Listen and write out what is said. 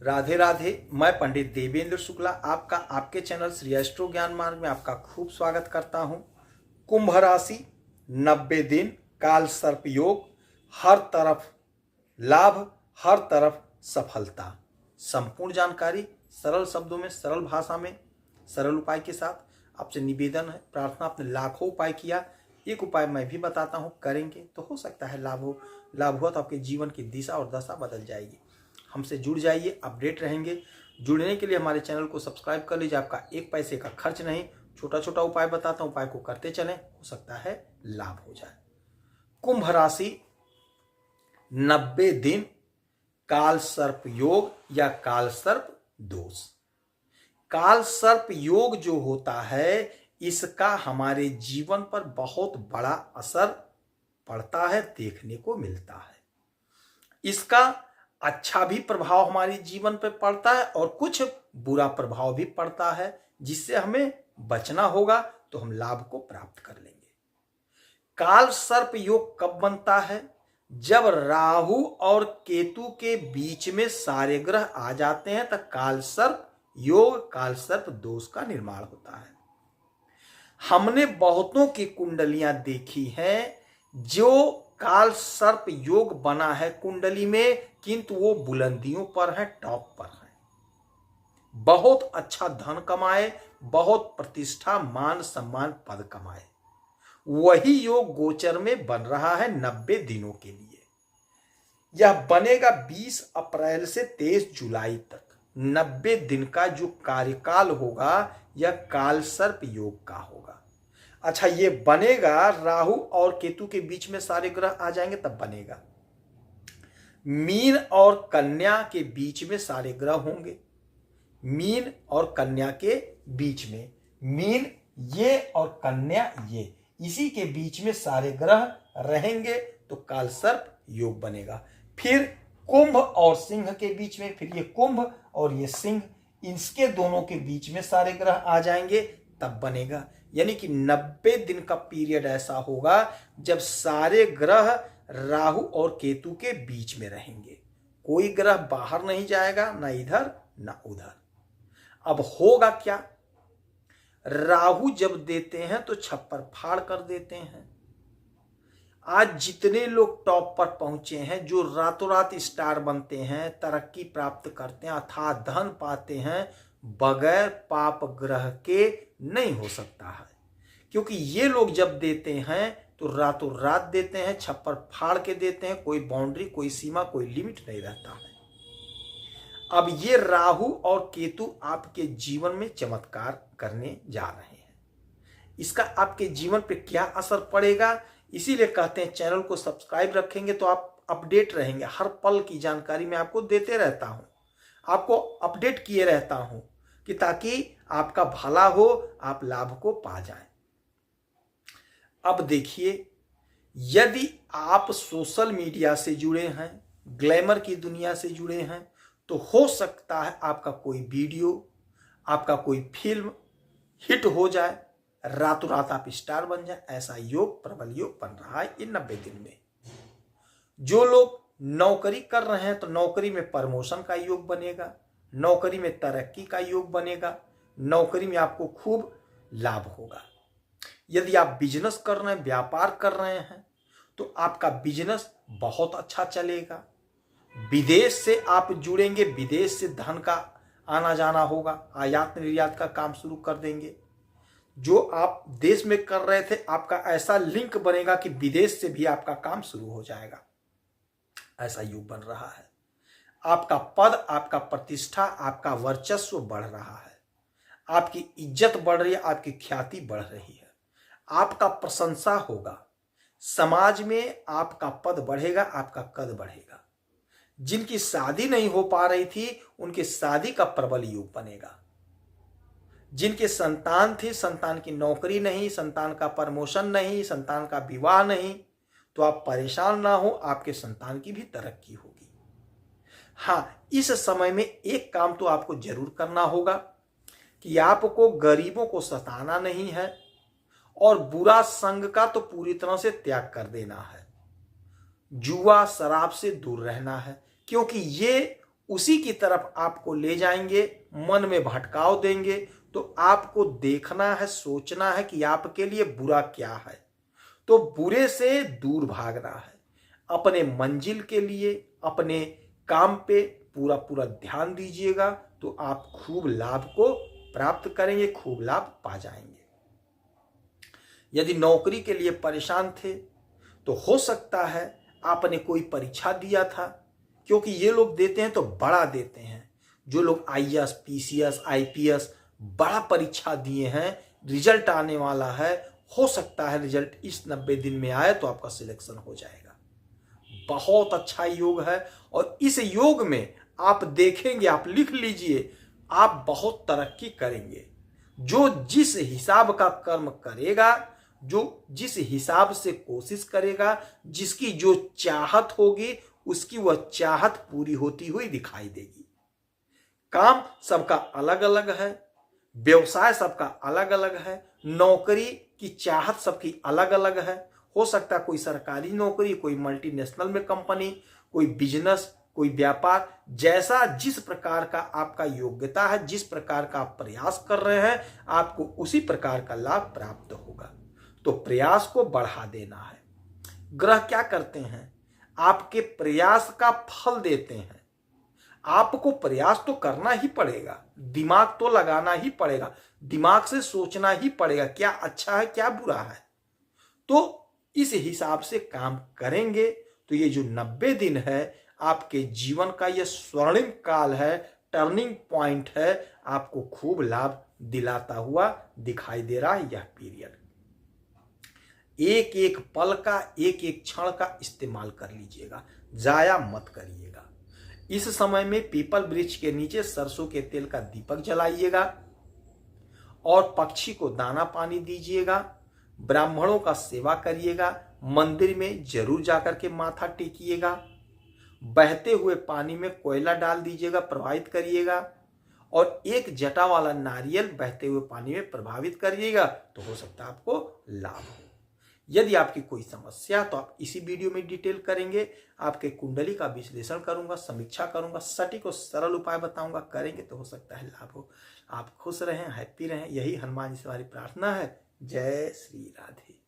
राधे राधे। मैं पंडित देवेंद्र शुक्ला आपका आपके चैनल श्री एस्ट्रो ज्ञान मार्ग में आपका खूब स्वागत करता हूं। कुंभ राशि 90 दिन काल सर्प योग, हर तरफ लाभ, हर तरफ सफलता। संपूर्ण जानकारी सरल शब्दों में, सरल भाषा में, सरल उपाय के साथ आपसे निवेदन है, प्रार्थना। आपने लाखों उपाय किया, एक उपाय मैं भी बताता हूं, करेंगे तो हो सकता है लाभ हो। लाभ हुआ तो आपके जीवन की दिशा और दशा बदल जाएगी। हमसे जुड़ जाइए, अपडेट रहेंगे। जुड़ने के लिए हमारे चैनल को सब्सक्राइब कर लीजिए, आपका एक पैसे का खर्च नहीं। छोटा छोटा उपाय बताता हूं, उपाय को करते चलें, हो सकता है लाभ हो जाए। कुंभ राशि 90 दिन काल सर्प योग या काल सर्प दोष। काल सर्प योग जो होता है, इसका हमारे जीवन पर बहुत बड़ा असर पड़ता है, देखने को मिलता है। इसका अच्छा भी प्रभाव हमारे जीवन पर पड़ता है और कुछ बुरा प्रभाव भी पड़ता है, जिससे हमें बचना होगा तो हम लाभ को प्राप्त कर लेंगे। काल सर्प योग कब बनता है? जब राहु और केतु के बीच में सारे ग्रह आ जाते हैं, तब काल सर्प योग, काल सर्प दोष का निर्माण होता है। हमने बहुतों की कुंडलियां देखी हैं जो काल सर्प योग बना है कुंडली में, किंतु वो बुलंदियों पर है, टॉप पर है, बहुत अच्छा धन कमाए, बहुत प्रतिष्ठा, मान सम्मान, पद कमाए। वही योग गोचर में बन रहा है 90 दिनों के लिए। यह बनेगा 20 अप्रैल से 23 जुलाई तक। 90 दिन का जो कार्यकाल होगा, यह काल सर्प योग का होगा। अच्छा, ये बनेगा, राहु और केतु के बीच में सारे ग्रह आ जाएंगे तब बनेगा। मीन और कन्या के बीच में सारे ग्रह होंगे, मीन और कन्या के बीच में, मीन ये और कन्या ये, इसी के बीच में सारे ग्रह रहेंगे तो काल सर्प योग बनेगा। फिर कुंभ और सिंह के बीच में, फिर ये कुंभ और ये सिंह, इसके दोनों के बीच में सारे ग्रह आ जाएंगे तब बनेगा। यानी कि 90 दिन का पीरियड ऐसा होगा जब सारे ग्रह राहु और केतु के बीच में रहेंगे, कोई ग्रह बाहर नहीं जाएगा, ना इधर ना उधर। अब होगा क्या? राहु जब देते हैं तो छप्पर फाड़ कर देते हैं। आज जितने लोग टॉप पर पहुंचे हैं, जो रातों रात स्टार बनते हैं, तरक्की प्राप्त करते हैं, अथाह धन पाते हैं, बगैर पाप ग्रह के नहीं हो सकता है। क्योंकि ये लोग जब देते हैं तो रातों रात देते हैं, छप्पर फाड़ के देते हैं, कोई बाउंड्री, कोई सीमा, कोई लिमिट नहीं रहता है। अब ये राहु और केतु आपके जीवन में चमत्कार करने जा रहे हैं। इसका आपके जीवन पे क्या असर पड़ेगा, इसीलिए कहते हैं चैनल को सब्सक्राइब रखेंगे तो आप अपडेट रहेंगे। हर पल की जानकारी मैं आपको देते रहता हूं, आपको अपडेट किए रहता हूं कि ताकि आपका भला हो, आप लाभ को पा जाएं। अब देखिए, यदि आप सोशल मीडिया से जुड़े हैं, ग्लैमर की दुनिया से जुड़े हैं, तो हो सकता है आपका कोई वीडियो, आपका कोई फिल्म हिट हो जाए, रातों रात आप स्टार बन जाए। ऐसा योग, प्रबल योग बन रहा है इन 90 दिन में। जो लोग नौकरी कर रहे हैं तो नौकरी में प्रमोशन का योग बनेगा, नौकरी में तरक्की का योग बनेगा, नौकरी में आपको खूब लाभ होगा। यदि आप बिजनेस कर रहे हैं, व्यापार कर रहे हैं, तो आपका बिजनेस बहुत अच्छा चलेगा। विदेश से आप जुड़ेंगे, विदेश से धन का आना जाना होगा, आयात निर्यात का काम शुरू कर देंगे। जो आप देश में कर रहे थे, आपका ऐसा लिंक बनेगा कि विदेश से भी आपका काम शुरू हो जाएगा। ऐसा योग बन रहा है। आपका पद, आपका प्रतिष्ठा, आपका वर्चस्व बढ़ रहा है, आपकी इज्जत बढ़ रही है, आपकी ख्याति बढ़ रही है, आपका प्रशंसा होगा, समाज में आपका पद बढ़ेगा, आपका कद बढ़ेगा। जिनकी शादी नहीं हो पा रही थी, उनकी शादी का प्रबल योग बनेगा। जिनके संतान थे, संतान की नौकरी नहीं, संतान का प्रमोशन नहीं, संतान का विवाह नहीं, तो आप परेशान ना हो, आपके संतान की भी तरक्की होगी। हाँ, इस समय में एक काम तो आपको जरूर करना होगा कि आपको गरीबों को सताना नहीं है और बुरा संग का तो पूरी तरह से त्याग कर देना है। जुआ, शराब से दूर रहना है, क्योंकि ये उसी की तरफ आपको ले जाएंगे, मन में भटकाव देंगे। तो आपको देखना है, सोचना है कि आपके लिए बुरा क्या है, तो बुरे से दूर भागना है। अपने मंजिल के लिए, अपने काम पे पूरा पूरा ध्यान दीजिएगा, तो आप खूब लाभ को प्राप्त करेंगे, खूब लाभ पा जाएंगे। यदि नौकरी के लिए परेशान थे तो हो सकता है आपने कोई परीक्षा दिया था, क्योंकि ये लोग देते हैं तो बड़ा देते हैं। जो लोग आईएएस, पीसीएस, आईपीएस बड़ा परीक्षा दिए हैं, रिजल्ट आने वाला है, हो सकता है रिजल्ट इस 90 दिन में आए तो आपका सिलेक्शन हो जाएगा। बहुत अच्छा योग है, और इस योग में आप देखेंगे, आप लिख लीजिए, आप बहुत तरक्की करेंगे। जो जिस हिसाब का कर्म करेगा, जो जिस हिसाब से कोशिश करेगा, जिसकी जो चाहत होगी, उसकी वह चाहत पूरी होती हुई दिखाई देगी। काम सबका अलग अलग है, व्यवसाय सबका अलग अलग है, नौकरी की चाहत सबकी अलग अलग है। हो सकता है कोई सरकारी नौकरी, कोई मल्टीनेशनल में कंपनी, कोई बिजनेस, कोई व्यापार। जैसा जिस प्रकार का आपका योग्यता है, जिस प्रकार का आप प्रयास कर रहे हैं, आपको उसी प्रकार का लाभ प्राप्त होगा। तो प्रयास को बढ़ा देना है। ग्रह क्या करते हैं? आपके प्रयास का फल देते हैं। आपको प्रयास तो करना ही पड़ेगा, दिमाग तो लगाना ही पड़ेगा, दिमाग से सोचना ही पड़ेगा क्या अच्छा है, क्या बुरा है। तो इस हिसाब से काम करेंगे तो ये जो 90 दिन है आपके जीवन का, ये स्वर्णिम काल है, टर्निंग पॉइंट है, आपको खूब लाभ दिलाता हुआ दिखाई दे रहा है यह पीरियड। एक एक पल का, एक एक क्षण का इस्तेमाल कर लीजिएगा, जाया मत करिएगा। इस समय में पीपल वृक्ष के नीचे सरसों के तेल का दीपक जलाइएगा, और पक्षी को दाना पानी दीजिएगा, ब्राह्मणों का सेवा करिएगा, मंदिर में जरूर जाकर के माथा टेकिएगा, बहते हुए पानी में कोयला डाल दीजिएगा, प्रवाहित करिएगा, और एक जटा वाला नारियल बहते हुए पानी में प्रभावित करिएगा, तो हो सकता है आपको लाभ हो। यदि आपकी कोई समस्या तो आप इसी वीडियो में डिटेल करेंगे, आपके कुंडली का विश्लेषण करूंगा, समीक्षा करूंगा, सटीक और सरल उपाय बताऊंगा, करेंगे तो हो सकता है लाभ हो। आप खुश रहें, हैप्पी रहें, यही हनुमान जी से हमारी प्रार्थना है। जय श्री राधे।